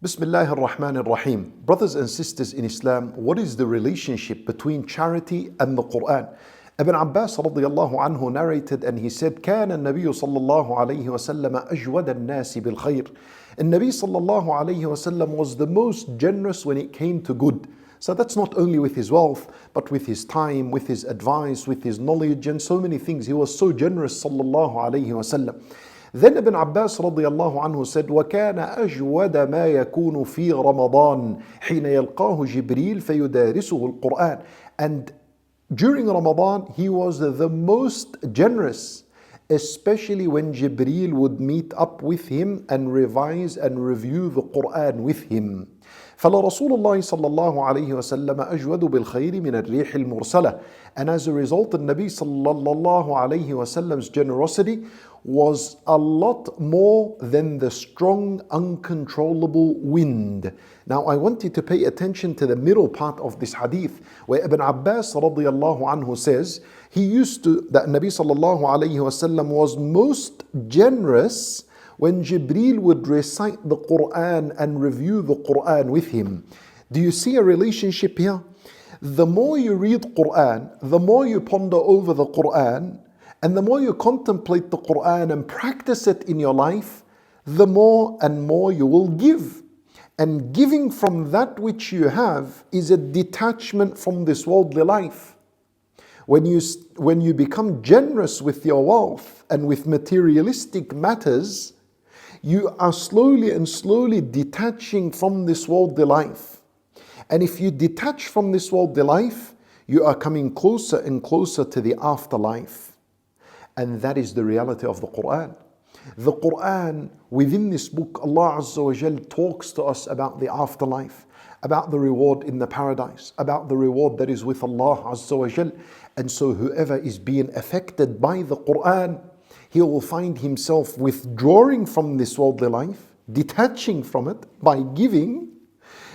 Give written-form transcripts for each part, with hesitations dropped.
Bismillah ar-Rahman ar-Rahim. Brothers and sisters in Islam, what is the relationship between charity and the Quran? Ibn Abbas radiyallahu anhu narrated and he said, كان النبي صلى الله عليه وسلم أجود الناس بالخير. And Nabi sallallahu alayhi wasallam was the most generous when it came to good. So that's not only with his wealth, but with his time, with his advice, with his knowledge, and so many things. He was so generous sallallahu alayhi wasallam. Then Ibn Abbas radiyallahu anhu said, وَكَانَ أَجْوَدَ مَا يَكُونُ فِي رَمَضَانِ حِينَ يَلْقَاهُ جِبْرِيلٌ فَيُدَارِسُهُ الْقُرْآنِ. And during Ramadan, he was the most generous, especially when Jibreel would meet up with him and revise and review the Quran with him. فلرسول الله صلى الله عليه وسلم أجود بالخير من الريح المرسلة. And as a result, the Nabi صلى الله عليه وسلم's generosity was a lot more than the strong, uncontrollable wind. Now I want you to pay attention to the middle part of this hadith, where Ibn Abbas radiallahu anhu says, that Nabi sallallahu alayhi wasallam was most generous when Jibreel would recite the Quran and review the Quran with him. Do you see a relationship here? The more you read Quran, the more you ponder over the Quran, and the more you contemplate the Quran and practice it in your life, the more and more you will give. And giving from that which you have is a detachment from this worldly life. When you become generous with your wealth and with materialistic matters, you are slowly and slowly detaching from this worldly life. And if you detach from this worldly life, you are coming closer and closer to the afterlife. And that is the reality of the Quran. The Quran, within this book, Allah Azza wa Jal talks to us about the afterlife, about the reward in the paradise, about the reward that is with Allah Azza wa Jal. And so whoever is being affected by the Quran, he will find himself withdrawing from this worldly life, detaching from it by giving,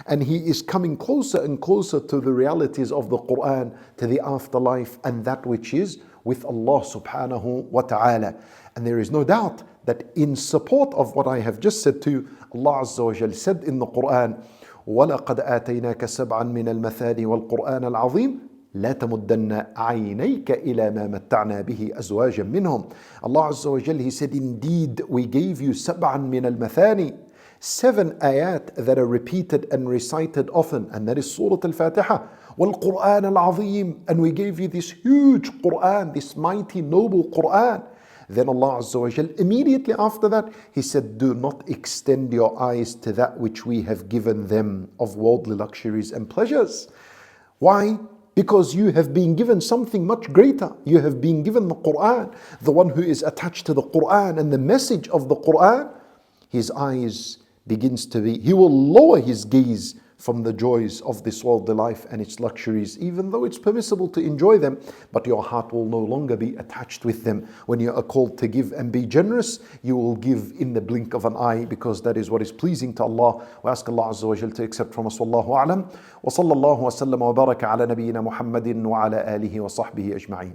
and he is coming closer and closer to the realities of the Quran, to the afterlife and that which is with Allah subhanahu wa ta'ala. And there is no doubt that in support of what I have just said to you, Allah Azza wa Jal said in the Quran, وَلَقَدْ آتَيْنَاكَ سَبْعًا مِنَ الْمَثَانِ وَالْقُرْآنَ الْعَظِيمِ لا تمدن عينيك إلى ما متعنا به أزواجا منهم. Allah Azza wa Jal, He said, indeed we gave you سبعا من المثاني, 7 ayat that are repeated and recited often, and that is Surah Al-Fatiha. وَالْقُرْآنَ الْعَظِيمِ, and we gave you this huge Quran, this mighty noble Quran. Then Allah Azza wa Jal, immediately after that, He said, do not extend your eyes to that which we have given them of worldly luxuries and pleasures. Why? Because you have been given something much greater. You have been given the Quran. The one who is attached to the Quran and the message of the Quran, his eyes begins to be, he will lower his gaze from the joys of this worldly life and its luxuries, even though it's permissible to enjoy them, but your heart will no longer be attached with them. When you are called to give and be generous, you will give in the blink of an eye, because that is what is pleasing to Allah. We ask Allah Azza wa Jal to accept from us. Wallahu a'lam. Wa sallallahu wa sallam wa baraka ala nabiyyina Muhammadin wa ala alihi wa sahbihi ajma'in.